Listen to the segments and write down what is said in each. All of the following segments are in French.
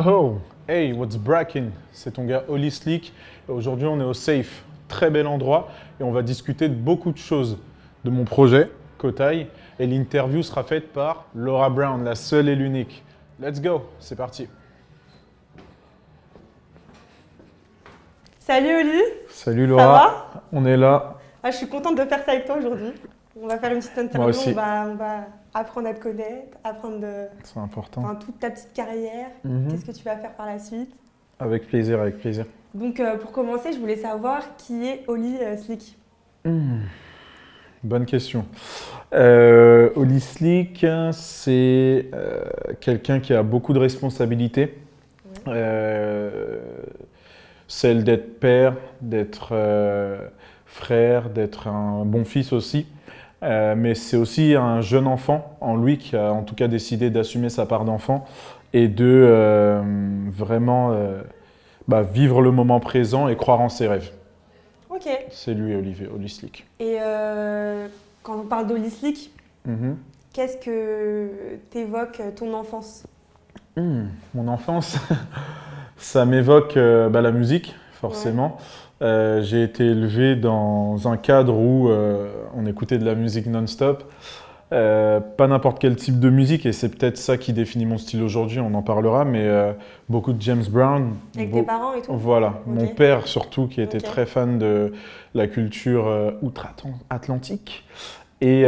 Oh, hey, what's brackin'? C'est ton gars Oli Slick. Aujourd'hui, on est au Safe, très bel endroit, et on va discuter de beaucoup de choses. De mon projet, Kotai, et l'interview sera faite par Laura Brown, la seule et l'unique. Let's go, c'est parti. Salut Oli, Salut ça Laura, va? on est là. Je suis contente de faire ça avec toi aujourd'hui. On va faire une petite interview, Moi aussi. on va apprendre à te connaître, C'est important. toute ta petite carrière, qu'est-ce que tu vas faire par la suite. Avec plaisir, avec plaisir. Donc pour commencer, je voulais savoir qui est Oli Slick. Bonne question. Oli Slick, c'est quelqu'un qui a beaucoup de responsabilités. Celle d'être père, d'être frère, d'être un bon fils aussi. Mais c'est aussi un jeune enfant en lui qui a en tout cas décidé d'assumer sa part d'enfant et de vraiment vivre le moment présent et croire en ses rêves. Ok. C'est lui, Oli Slick. Et quand on parle d'Oli Slick, qu'est-ce que t'évoques ton enfance? Mon enfance, ça m'évoque la musique, forcément. J'ai été élevé dans un cadre où on écoutait de la musique non-stop. Pas n'importe quel type de musique, et c'est peut-être ça qui définit mon style aujourd'hui, on en parlera, mais beaucoup de James Brown. Avec tes parents et tout? Voilà, Ok. mon père surtout, qui était Ok. très fan de la culture outre-Atlantique. Et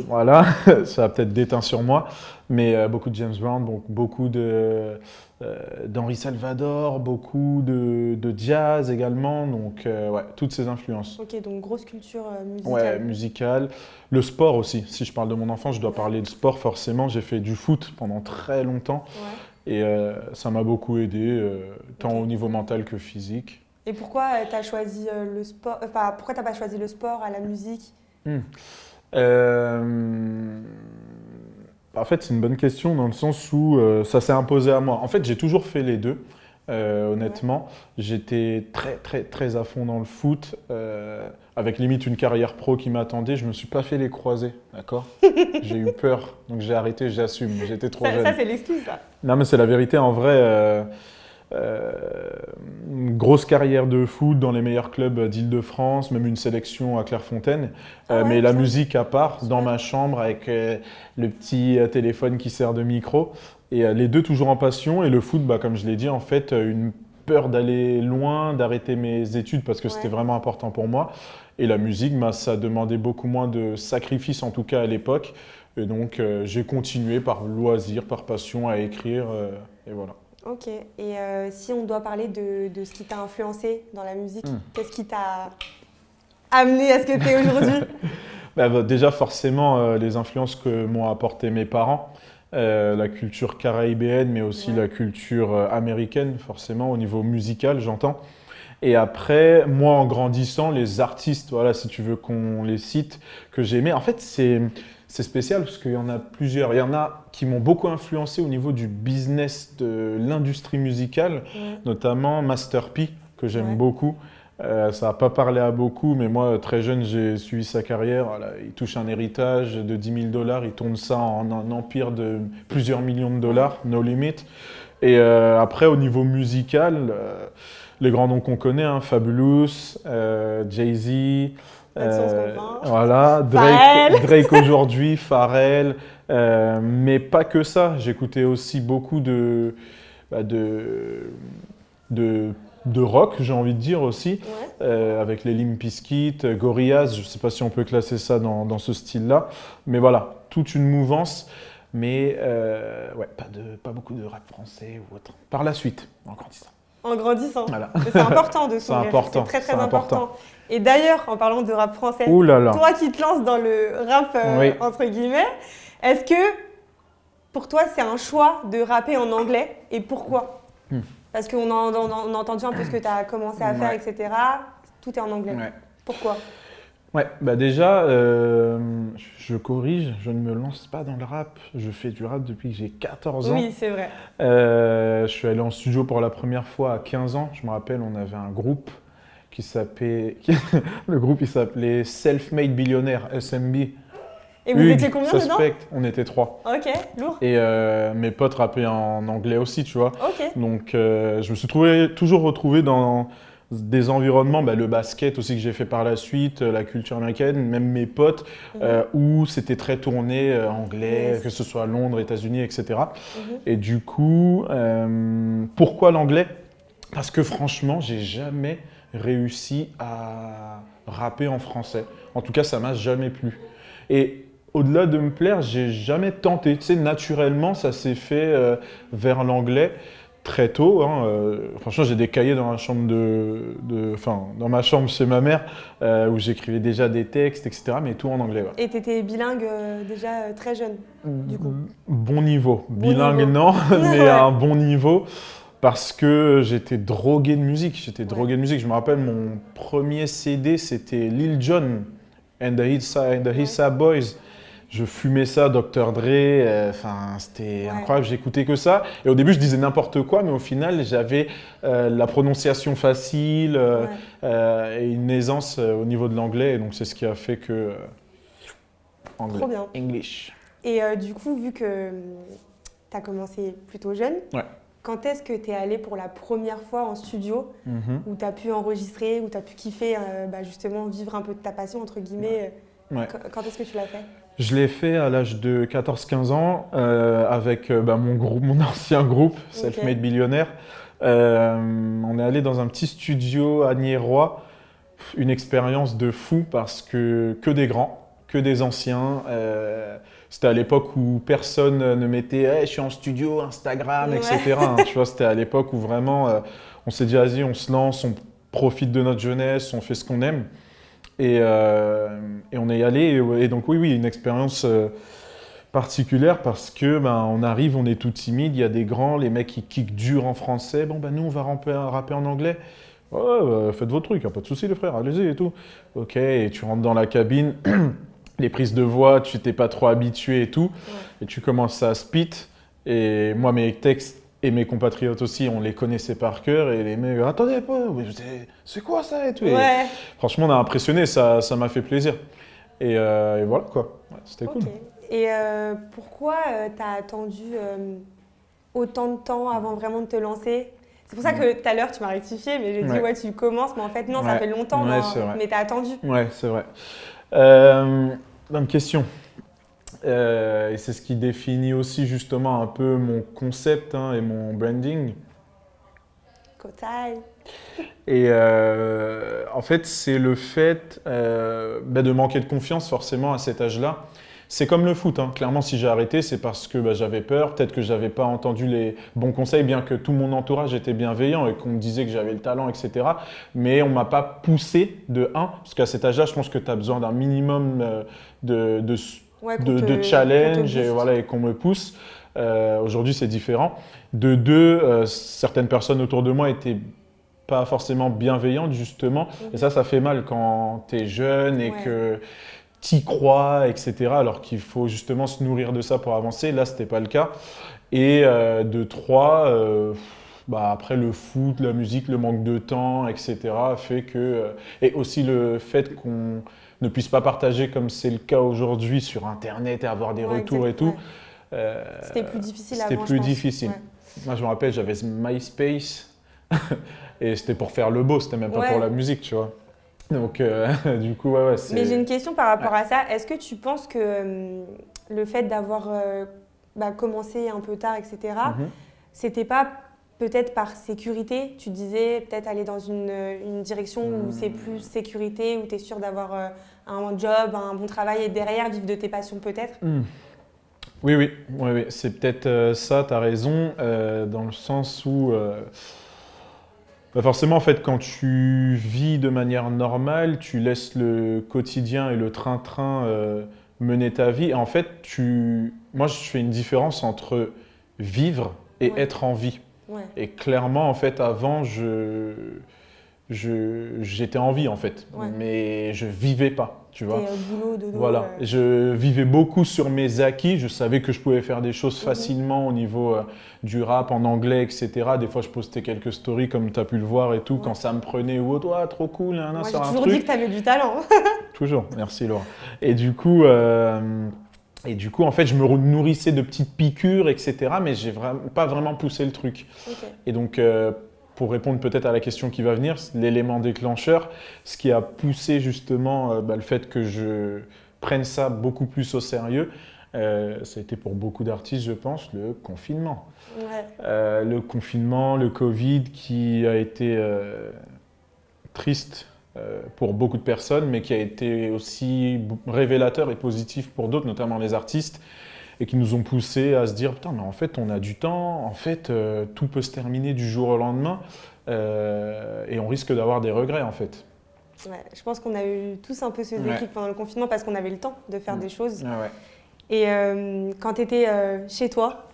voilà, ça a peut-être déteint sur moi, mais beaucoup de James Brown, beaucoup d'Henri Salvador, beaucoup de jazz également, donc toutes ces influences. Ok, donc grosse culture musicale. Ouais, musicale. Le sport aussi, si je parle de mon enfance, je dois parler de sport forcément. J'ai fait du foot pendant très longtemps Ouais. et ça m'a beaucoup aidé, tant Ok. au niveau mental que physique. Et pourquoi tu as choisi le sport, pourquoi t'as pas choisi le sport à la musique? En fait, c'est une bonne question dans le sens où ça s'est imposé à moi. En fait, j'ai toujours fait les deux, honnêtement. J'étais très, très, très à fond dans le foot, avec limite une carrière pro qui m'attendait. Je me suis pas fait les croisés, d'accord? J'ai eu peur, donc j'ai arrêté, j'assume. J'étais trop jeune. Ça c'est l'excuse, ça. Non, mais c'est la vérité. En vrai, une grosse carrière de foot dans les meilleurs clubs d'Île-de-France, même une sélection à Clairefontaine. Ah ouais, Mais la ça. musique à part, dans Super. ma chambre, avec le petit téléphone qui sert de micro. Et les deux toujours en passion. Et le foot, comme je l'ai dit, en fait, une peur d'aller loin, d'arrêter mes études parce que c'était Ouais. vraiment important pour moi. Et la musique, ça demandait beaucoup moins de sacrifices, en tout cas à l'époque. Et donc, j'ai continué par loisir, par passion à écrire. Et voilà. Ok. Et si on doit parler de ce qui t'a influencé dans la musique, qu'est-ce qui t'a amené à ce que tu es aujourd'hui? Déjà, forcément, les influences que m'ont apporté mes parents, la culture caribéenne, mais aussi Ouais. la culture américaine, forcément, au niveau musical, j'entends. Et après, moi, en grandissant, les artistes, voilà, si tu veux qu'on les cite, que j'ai aimés, en fait, c'est spécial parce qu'il y en a plusieurs. Il y en a qui m'ont beaucoup influencé au niveau du business de l'industrie musicale, Ouais. notamment Master P, que j'aime Ouais. beaucoup. Ça n'a pas parlé à beaucoup, mais moi, très jeune, j'ai suivi sa carrière. Voilà, il touche un héritage de 10 000 $, il tourne ça en un empire de plusieurs millions de dollars, no limit. Et après, au niveau musical, les grands noms qu'on connaît, hein, Fabulous, Jay-Z, Là-dessus, on se comprend. voilà, Pharrell. Drake aujourd'hui, Pharrell, mais pas que ça. J'écoutais aussi beaucoup bah, de, de, de rock, j'ai envie de dire aussi, Ouais. avec les Limp Bizkit, Gorillaz, je ne sais pas si on peut classer ça dans ce style-là, mais voilà, toute une mouvance, mais pas beaucoup de rap français ou autre. Par la suite, en grandissant. En grandissant. Voilà. Mais c'est important de C'est s'ouvrir. important, C'est très très c'est important. important. Et d'ailleurs, en parlant de rap français, Ouh là là. toi qui te lances dans le rap Oui. entre guillemets, est-ce que pour toi c'est un choix de rapper en anglais et pourquoi? Parce qu'on on a entendu un peu ce que tu as commencé à faire, Ouais. etc. Tout est en anglais. Ouais. Pourquoi? Ouais, déjà, je corrige, je ne me lance pas dans le rap. Je fais du rap depuis que j'ai 14 ans. Oui, c'est vrai. Je suis allé en studio pour la première fois à 15 ans. Je me rappelle, on avait un groupe qui s'appelait... Le groupe, il s'appelait Self-Made Billionaire, SMB. Et vous étiez combien dedans? Suspect, on était 3. Ok, lourd. Et mes potes rappaient en anglais aussi, tu vois. Ok. Donc je me suis toujours retrouvé dans des environnements, le basket aussi que j'ai fait par la suite, la culture américaine, même mes potes, où c'était très tourné anglais, Yes. que ce soit à Londres, États-Unis, etc. Mhm. Et du coup, pourquoi l'anglais? Parce que franchement, j'ai jamais réussi à rapper en français. En tout cas, ça m'a jamais plu. Et au-delà de me plaire, j'ai jamais tenté. Tu sais, naturellement, ça s'est fait vers l'anglais très tôt. Hein. Franchement, j'ai des cahiers dans la chambre dans ma chambre chez ma mère où j'écrivais déjà des textes, etc. Mais tout en anglais. Ouais. Et tu étais bilingue déjà très jeune, du coup. Bon niveau. Bon Bilingue, niveau. non, mais Ouais. à un bon niveau. Parce que j'étais drogué de musique. Je me rappelle, mon premier CD, c'était Lil Jon and the Hillside Boys. Je fumais ça, Dr. Dre, c'était incroyable, j'écoutais que ça. Et au début, je disais n'importe quoi, mais au final, j'avais la prononciation facile et une aisance au niveau de l'anglais. Et donc, c'est ce qui a fait que... anglais. Trop bien. English. Et du coup, vu que tu as commencé plutôt jeune, quand est-ce que tu es allé pour la première fois en studio où tu as pu enregistrer, où tu as pu kiffer, justement, vivre un peu de ta passion, entre guillemets Quand est-ce que tu l'as fait? Je l'ai fait à l'âge de 14-15 ans avec mon ancien groupe, Self-Made Billionaire. On est allé dans un petit studio à Niérois, une expérience de fou parce que des grands, que des anciens. C'était à l'époque où personne ne mettait hey, « je suis en studio, Instagram », etc. Hein, tu vois, c'était à l'époque où vraiment on s'est dit « vas-y, on se lance, on profite de notre jeunesse, on fait ce qu'on aime ». Et on est allé, et donc oui, une expérience particulière parce que on arrive, on est tout timide, il y a des grands, les mecs qui kickent dur en français, nous on va rapper en anglais. Ouais, faites vos trucs, y a pas de souci les frères, allez-y et tout. Ok, et tu rentres dans la cabine, les prises de voix, tu t'es pas trop habitué et tout, et tu commences à spit, et moi mes textes, et mes compatriotes aussi, on les connaissait par cœur et les mecs, attendez, c'est quoi ça et tout. Et franchement, on a impressionné, ça m'a fait plaisir. Et voilà quoi, c'était cool. Et pourquoi tu as attendu autant de temps avant vraiment de te lancer? C'est pour ça que tout à l'heure tu m'as rectifié, mais j'ai dit tu commences, mais en fait non, ça fait longtemps, mais tu as attendu. Ouais, c'est vrai. Bonne question. Et c'est ce qui définit aussi justement un peu mon concept et mon branding. Cotaille. Et en fait, c'est le fait de manquer de confiance forcément à cet âge-là. C'est comme le foot, clairement si j'ai arrêté, c'est parce que j'avais peur, peut-être que je n'avais pas entendu les bons conseils, bien que tout mon entourage était bienveillant et qu'on me disait que j'avais le talent, etc. Mais on ne m'a pas poussé de 1, parce qu'à cet âge-là, je pense que tu as besoin d'un minimum de challenge et qu'on me pousse. Aujourd'hui, c'est différent. De 2, certaines personnes autour de moi étaient pas forcément bienveillantes, justement. Et ça fait mal quand tu es jeune et que tu y crois, etc. Alors qu'il faut justement se nourrir de ça pour avancer. Là, ce n'était pas le cas. Et de 3, après le foot, la musique, le manque de temps, etc. fait que... et aussi le fait qu'on ne puisse pas partager comme c'est le cas aujourd'hui sur Internet et avoir des retours et tout. C'était plus difficile avant, C'était plus difficile. Moi, je me rappelle, j'avais MySpace et c'était pour faire le beau, c'était même pas pour la musique, tu vois. Donc, du coup, c'est... Mais j'ai une question par rapport à ça. Est-ce que tu penses que le fait d'avoir commencé un peu tard, etc., c'était pas peut-être par sécurité? Tu disais peut-être aller dans une direction où c'est plus sécurité, où tu es sûr d'avoir un job, un bon travail et derrière vivre de tes passions peut-être? Oui, c'est peut-être ça, tu as raison, dans le sens où forcément, en fait, quand tu vis de manière normale, tu laisses le quotidien et le train-train mener ta vie. Et en fait, moi, je fais une différence entre vivre et être en vie. Et clairement, en fait, avant, j'étais en vie en fait, mais je vivais pas. Tu vois. Boulot, dodo. Voilà, je vivais beaucoup sur mes acquis. Je savais que je pouvais faire des choses facilement au niveau du rap en anglais, etc. Des fois, je postais quelques stories comme tu as pu le voir et tout, quand ça me prenait ou autre. Ouais, trop cool, Moi, j'ai toujours dit que tu avais du talent. Toujours, merci Laura. Et du coup, en fait, je me nourrissais de petites piqûres, etc. Mais j'ai pas vraiment poussé le truc. Okay. Et donc, pour répondre peut-être à la question qui va venir, l'élément déclencheur, ce qui a poussé justement le fait que je prenne ça beaucoup plus au sérieux, ça a été pour beaucoup d'artistes, je pense, le confinement. Ouais. Le confinement, le Covid qui a été triste pour beaucoup de personnes, mais qui a été aussi révélateur et positif pour d'autres, notamment les artistes, et qui nous ont poussés à se dire « Putain, mais en fait, on a du temps, en fait, tout peut se terminer du jour au lendemain, et on risque d'avoir des regrets, en fait. » Ouais, je pense qu'on a eu tous un peu ce déclic pendant le confinement parce qu'on avait le temps de faire des choses. Ouais. Et quand tu étais chez toi,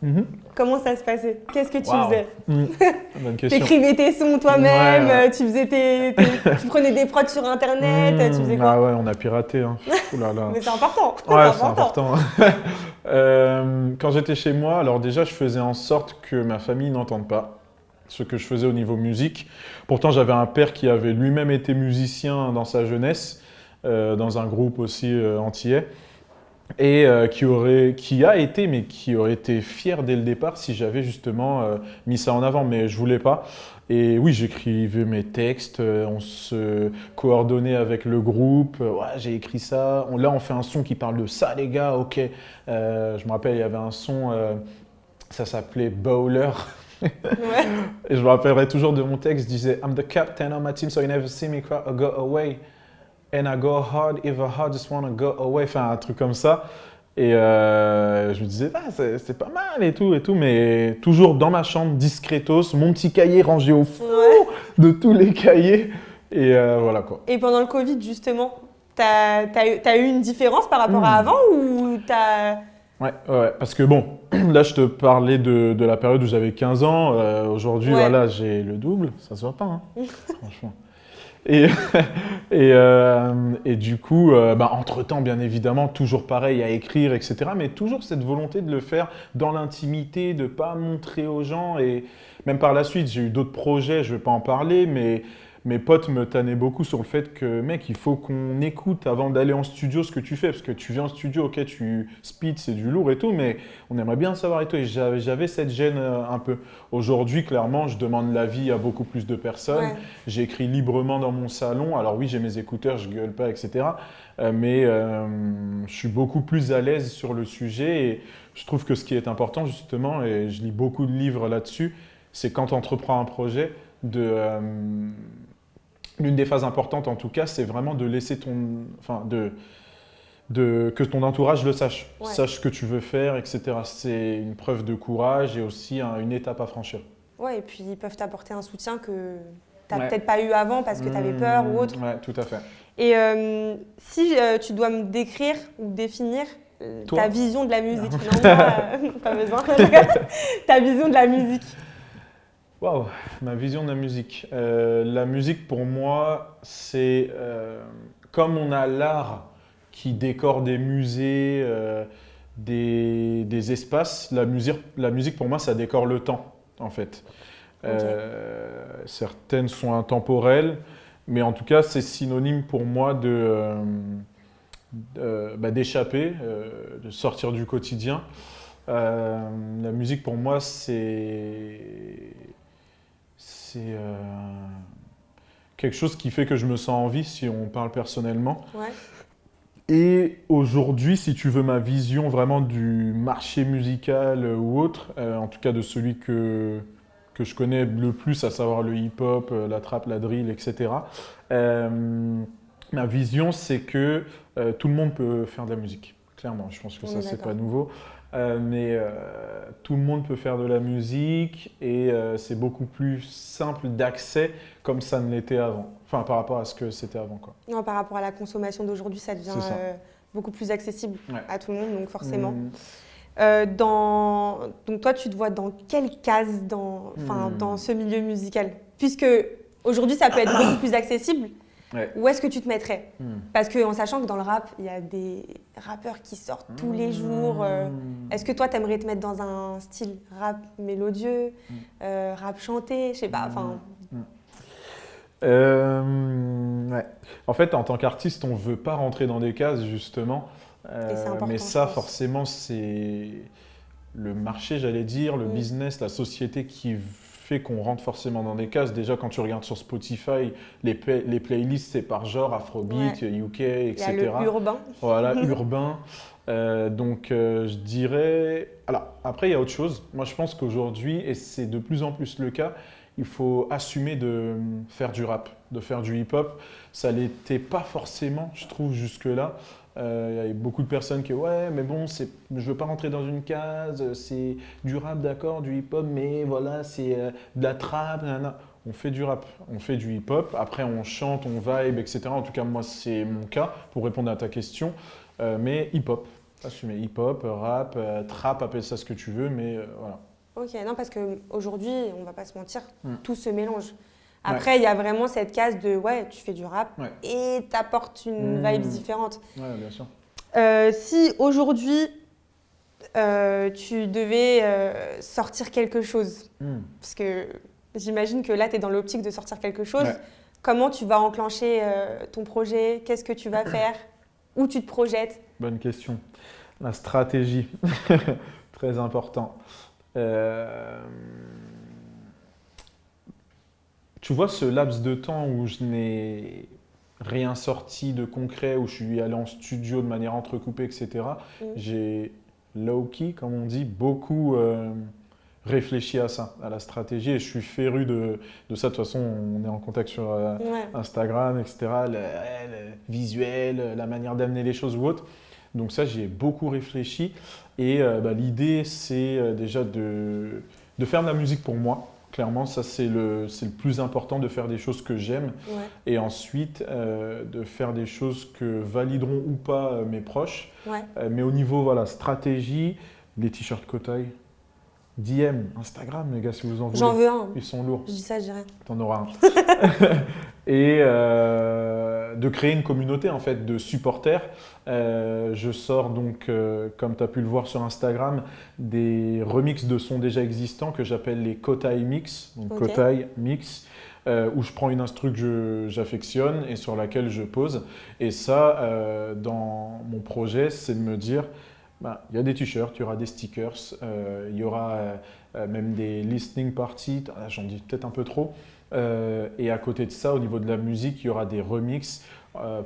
comment ça se passait? Qu'est-ce que tu faisais? Bonne question. Tu écrivais tes sons toi-même, tu tu prenais des prods sur Internet, tu faisais quoi? Ah ouais, on a piraté. Hein. Mais c'est important. Ouais, c'est important. Quand j'étais chez moi, alors déjà, je faisais en sorte que ma famille n'entende pas ce que je faisais au niveau musique. Pourtant, j'avais un père qui avait lui-même été musicien dans sa jeunesse, dans un groupe aussi antillais. Et qui aurait été fier dès le départ si j'avais justement mis ça en avant, mais je voulais pas. Et oui, j'écrivais mes textes, on se coordonnait avec le groupe. Ouais, j'ai écrit ça. Là, on fait un son qui parle de ça, les gars. Ok. Je me rappelle, il y avait un son, ça s'appelait Bowler. Et je me rappellerai toujours de mon texte. Je disais, I'm the captain on my team, so you never see me go away. And I go hard if I hard just wanna go away, enfin un truc comme ça. Et je me disais, c'est pas mal et tout, mais toujours dans ma chambre, discretos, mon petit cahier rangé au fond de tous les cahiers. Et voilà quoi. Et pendant le Covid, justement, t'as eu une différence par rapport à avant ou t'as... Ouais, parce que bon, là je te parlais de la période où j'avais 15 ans. Aujourd'hui, voilà, j'ai le double, ça se voit pas, hein, franchement. Et du coup, entre-temps, bien évidemment, toujours pareil à écrire, etc. Mais toujours cette volonté de le faire dans l'intimité, de ne pas montrer aux gens. Et même par la suite, j'ai eu d'autres projets, je ne vais pas en parler, mais mes potes me tannaient beaucoup sur le fait que, mec, il faut qu'on écoute avant d'aller en studio ce que tu fais. Parce que tu viens en studio, ok, tu speed, c'est du lourd et tout, mais on aimerait bien savoir et tout. Et j'avais cette gêne un peu. Aujourd'hui, clairement, je demande l'avis à beaucoup plus de personnes. Ouais. J'écris librement dans mon salon. Alors oui, j'ai mes écouteurs, je gueule pas, etc. Mais je suis beaucoup plus à l'aise sur le sujet. Et je trouve que ce qui est important, justement, et je lis beaucoup de livres là-dessus, c'est quand tu entreprends un projet, l'une des phases importantes, en tout cas, c'est vraiment de laisser que ton entourage le sache, sache ce que tu veux faire, etc. C'est une preuve de courage et aussi une étape à franchir. Ouais, et puis ils peuvent t'apporter un soutien que tu n'as peut-être pas eu avant parce que tu avais peur ou autre. Ouais, tout à fait. Et si tu dois me décrire ou définir ta vision de la musique, non, pas besoin, ta vision de la musique. Waouh, ma vision de la musique. La musique, pour moi, c'est comme on a l'art qui décore des musées, des espaces. La musique, pour moi, ça décore le temps, en fait. Certaines sont intemporelles, mais en tout cas, c'est synonyme pour moi d'échapper, de sortir du quotidien. La musique, pour moi, c'est quelque chose qui fait que je me sens en vie, si on parle personnellement. Ouais. Et aujourd'hui, si tu veux ma vision vraiment du marché musical ou autre, en tout cas de celui que je connais le plus, à savoir le hip-hop, la trap, la drill, etc. Ma vision, c'est que tout le monde peut faire de la musique, clairement. Je pense que ça, c'est pas nouveau. Mais tout le monde peut faire de la musique et c'est beaucoup plus simple d'accès comme ça ne l'était avant. Enfin, par rapport à ce que c'était avant, quoi. Non, par rapport à la consommation d'aujourd'hui, ça devient beaucoup plus accessible à tout le monde, donc forcément. Donc toi, tu te vois dans quelle case dans ce milieu musical? Puisque Aujourd'hui, ça peut être beaucoup plus accessible. Ouais. Où est-ce que tu te mettrais? Parce qu'en sachant que dans le rap, il y a des rappeurs qui sortent tous les jours. Est-ce que toi, tu aimerais te mettre dans un style rap mélodieux, rap chanté, je sais pas, enfin... Ouais. En fait, en tant qu'artiste, on ne veut pas rentrer dans des cases, justement. Et c'est important, Mais je ça, pense. forcément, c'est le marché, j'allais dire, le business, la société qui fait qu'on rentre forcément dans des cases. Déjà, quand tu regardes sur Spotify, les playlists, c'est par genre, Afrobeat, UK, etc. Il y a le urbain. Voilà, urbain. Donc, je dirais... Alors, après, il y a autre chose. Moi, je pense qu'aujourd'hui, et c'est de plus en plus le cas, il faut assumer de faire du rap, de faire du hip-hop. Ça l'était pas forcément, je trouve, jusque-là. Il y avait beaucoup de personnes qui ouais, mais bon, je veux pas rentrer dans une case, c'est du rap, d'accord, du hip-hop, mais voilà, c'est de la trap, nanana. On fait du rap, on fait du hip-hop, après on chante, on vibe, etc. En tout cas, moi, c'est mon cas, pour répondre à ta question. Mais hip-hop, assumer hip-hop, rap, trap, appelle ça ce que tu veux, mais voilà. Ok, non, parce qu'aujourd'hui, on va pas se mentir, tout se mélange. Ouais. Après, il y a vraiment cette case de ouais, tu fais du rap Ouais. et t'apportes une vibe différente. Ouais, bien sûr. Si aujourd'hui, tu devais sortir quelque chose, parce que j'imagine que là, tu es dans l'optique de sortir quelque chose, comment tu vas enclencher ton projet? Qu'est-ce que tu vas faire? Où tu te projettes? Bonne question. La stratégie, très important. Tu vois ce laps de temps où je n'ai rien sorti de concret, où je suis allé en studio de manière entrecoupée, etc. J'ai low-key, comme on dit, beaucoup réfléchi à ça, à la stratégie, et je suis féru de ça. De toute façon, on est en contact sur Instagram, etc. Le visuel, la manière d'amener les choses ou autre. Donc ça, j'y ai beaucoup réfléchi. Et l'idée, c'est déjà de faire de la musique pour moi. Clairement, ça, c'est le plus important, de faire des choses que j'aime. Et ensuite, de faire des choses que valideront ou pas mes proches. Mais au niveau stratégie, les t-shirts Kotai, DM, Instagram, les gars, si vous en voulez. J'en veux un. Ils sont lourds. Je dis ça, je dis rien. T'en auras un. Et de créer une communauté en fait de supporters. Je sors donc, comme tu as pu le voir sur Instagram, des remixes de sons déjà existants que j'appelle les Kotai Mix. Donc Kotai Mix, où je prends une instru que j'affectionne et sur laquelle je pose. Et ça, dans mon projet, c'est de me dire, il y a des t-shirts, il y aura des stickers, il y aura même des listening parties, j'en dis peut-être un peu trop. Et à côté de ça, au niveau de la musique, il y aura des remixes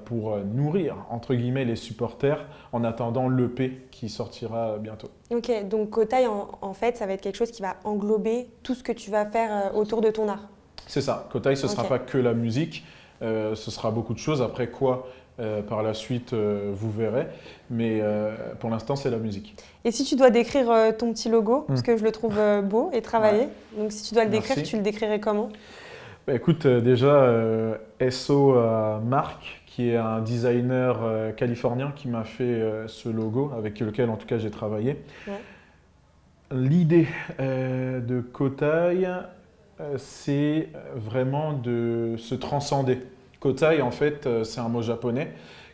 pour nourrir, entre guillemets, les supporters en attendant l'EP qui sortira bientôt. Ok, donc Kotai, en fait, ça va être quelque chose qui va englober tout ce que tu vas faire autour de ton art. C'est ça. Kotai, ce ne sera pas que la musique, ce sera beaucoup de choses. Après quoi, par la suite, vous verrez. Mais pour l'instant, c'est la musique. Et si tu dois décrire ton petit logo, parce que je le trouve beau et travaillé, donc si tu dois le décrire, tu le décrirais comment? Écoute, déjà, SO à Marc, qui est un designer californien qui m'a fait ce logo, avec lequel en tout cas j'ai travaillé. L'idée de Kotai, c'est vraiment de se transcender. Kotai, en fait, c'est un mot japonais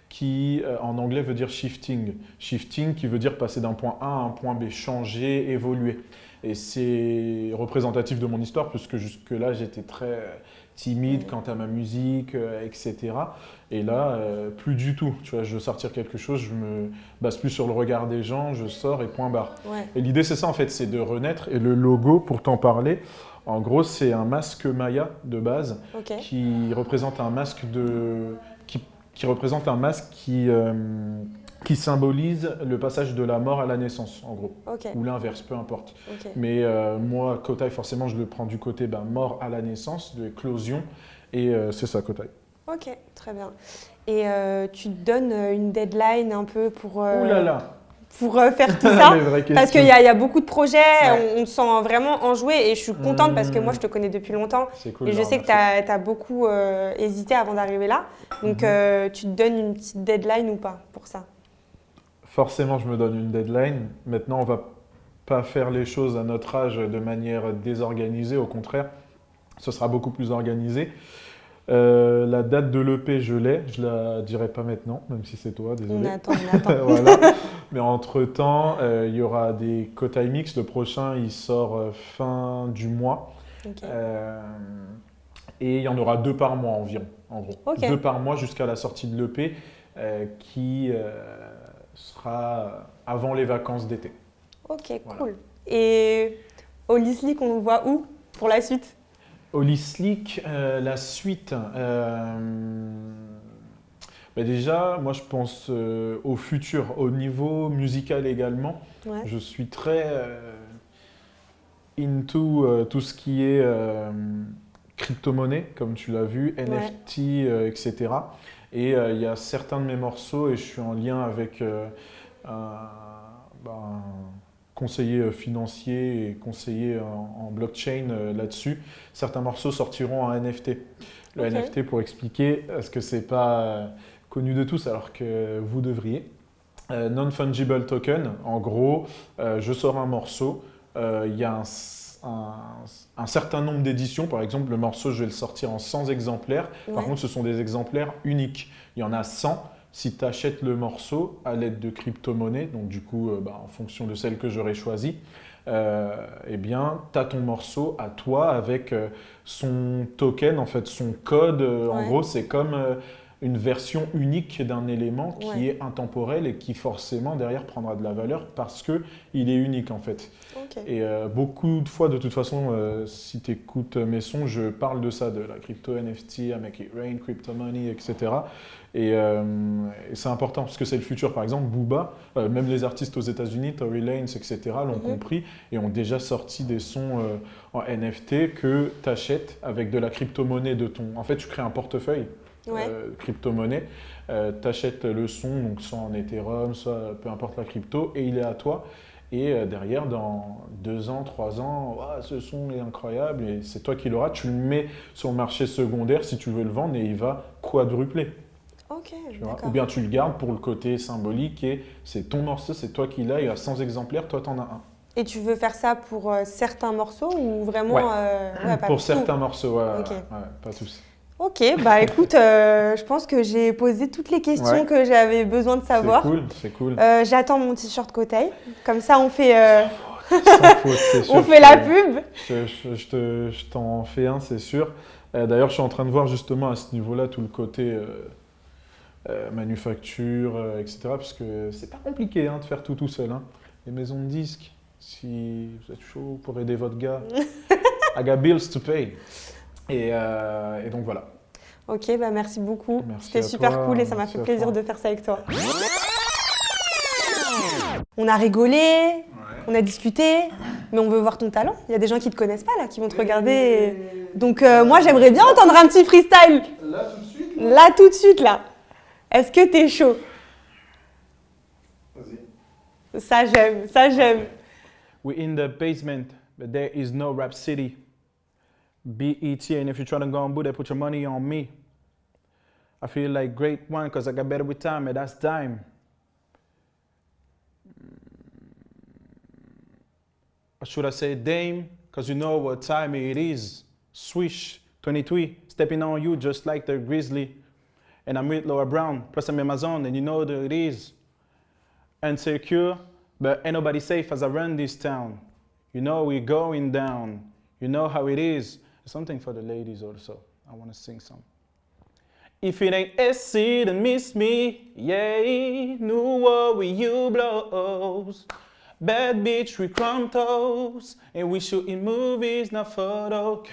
qui, en anglais, veut dire shifting. Shifting qui veut dire passer d'un point A à un point B, changer, évoluer. Et c'est représentatif de mon histoire, puisque jusque-là, j'étais très timide quant à ma musique, etc. Et là, plus du tout. Tu vois, je veux sortir quelque chose, je me base plus sur le regard des gens, je sors et point barre. Et l'idée, c'est ça, en fait, c'est de renaître. Et le logo, pour t'en parler, en gros, c'est un masque Maya de base qui représente un masque qui représente un masque qui symbolise le passage de la mort à la naissance, en gros. Ou l'inverse, peu importe. Mais moi, Kotai, forcément, je le prends du côté mort à la naissance, de éclosion, et c'est ça, Kotai. Ok, très bien. Et tu te donnes une deadline un peu pour... pour faire tout ça, parce qu'il y a beaucoup de projets, on te sent vraiment enjoué et je suis contente parce que moi je te connais depuis longtemps cool, et je sais que tu as beaucoup hésité avant d'arriver là, donc tu te donnes une petite deadline ou pas pour ça? Forcément je me donne une deadline, maintenant on va pas faire les choses à notre âge de manière désorganisée, au contraire Ce sera beaucoup plus organisé. La date de l'EP, je l'ai. Je la dirai pas maintenant, même si c'est toi, désolé. On attend. Voilà. Mais entre-temps, il y aura des Kotai Mix. Le prochain, il sort fin du mois. Ok. Et il y en aura 2 par mois environ, en gros. Ok. 2 par mois jusqu'à la sortie de l'EP, qui sera avant les vacances d'été. Ok, Voilà. cool. Et Holy Slick, on le voit où pour la suite? Holy Slick, la suite. Déjà, moi je pense au futur, au niveau musical également. Ouais. Je suis très into tout ce qui est crypto-monnaie, comme tu l'as vu, NFT, etc. Et il y a certains de mes morceaux, et je suis en lien avec un conseiller financier et conseiller en blockchain là-dessus. Certains morceaux sortiront en NFT. Le Ok. NFT, pour expliquer, parce que c'est pas connu de tous, alors que vous devriez. Non-fungible token, en gros, je sors un morceau, il y a un certain nombre d'éditions. Par exemple, le morceau, je vais le sortir en 100 exemplaires. Par Ouais. contre, ce sont des exemplaires uniques. Il y en a 100. Si tu achètes le morceau à l'aide de crypto-monnaie, donc du coup, en fonction de celle que j'aurais choisie, eh bien, tu as ton morceau à toi avec son token, en fait, son code. En Ouais. gros, c'est comme une version unique d'un élément qui Ouais. est intemporel et qui forcément derrière prendra de la valeur parce qu'il est unique en fait. Ok. Et beaucoup de fois, de toute façon, si tu écoutes mes sons, je parle de ça, de la crypto NFT, I make it rain, crypto money, etc. Et c'est important parce que c'est le futur. Par exemple, Booba, même les artistes aux États-Unis, Tory Lanez, etc., l'ont compris et ont déjà sorti des sons en NFT que tu achètes avec de la crypto-monnaie de ton. En fait, tu crées un portefeuille. Ouais. Crypto-monnaie, tu achètes le son, donc soit en Ethereum, soit peu importe la crypto, et il est à toi. Et derrière, dans 2 ans, 3 ans, ouah, ce son est incroyable, et c'est toi qui l'auras. Tu le mets sur le marché secondaire si tu veux le vendre, et il va quadrupler. Ok, Tu vois. d'accord. Ou bien tu le gardes pour le côté symbolique, et c'est ton morceau, c'est toi qui l'as, il y a 100 exemplaires, toi t'en as un. Et tu veux faire ça pour certains morceaux ou vraiment Ouais. pas Pour tout? certains morceaux, ouais, Ok. pas tous. Ok, bah écoute, je pense que j'ai posé toutes les questions Ouais. que j'avais besoin de savoir. C'est cool. J'attends mon t-shirt Kotai. Comme ça, on fait, Sans faute, c'est sûr. on fait la pub. Je t'en fais un, c'est sûr. D'ailleurs, je suis en train de voir justement à ce niveau-là tout le côté manufacture, etc. Parce que c'est pas compliqué de faire tout seul. Hein. Les maisons de disques, si vous êtes chaud pour aider votre gars, I got bills to pay. Et donc voilà. Ok, bah merci beaucoup. Merci C'était à super toi, cool et ça m'a merci fait à plaisir toi. de faire ça avec toi. On a rigolé, on a discuté, mais on veut voir ton talent. Il y a des gens qui te connaissent pas là, qui vont te regarder. Donc moi, j'aimerais bien entendre un petit freestyle. Là tout de suite Là, tout de suite, là. Est-ce que t'es chaud? Vas-y. Ça, j'aime, ça, j'aime. We're in the basement, but there is no rap city. BET, and if you're trying to go on Buddha, put your money on me. I feel like great wine because I got better with time, and that's dime. Or should I say dame? Because you know what time it is. Swish, 23, stepping on you just like the grizzly. And I'm with Laura Brown, plus I'm in my zone, and you know that it is. Insecure, but ain't nobody safe as I run this town. You know we're going down. You know how it is. Something for the ladies also. I want to sing some. If it ain't SC, then miss me. Yeah, new war with you blows. Bad bitch, we crumb toes. And we shooting movies, not photos.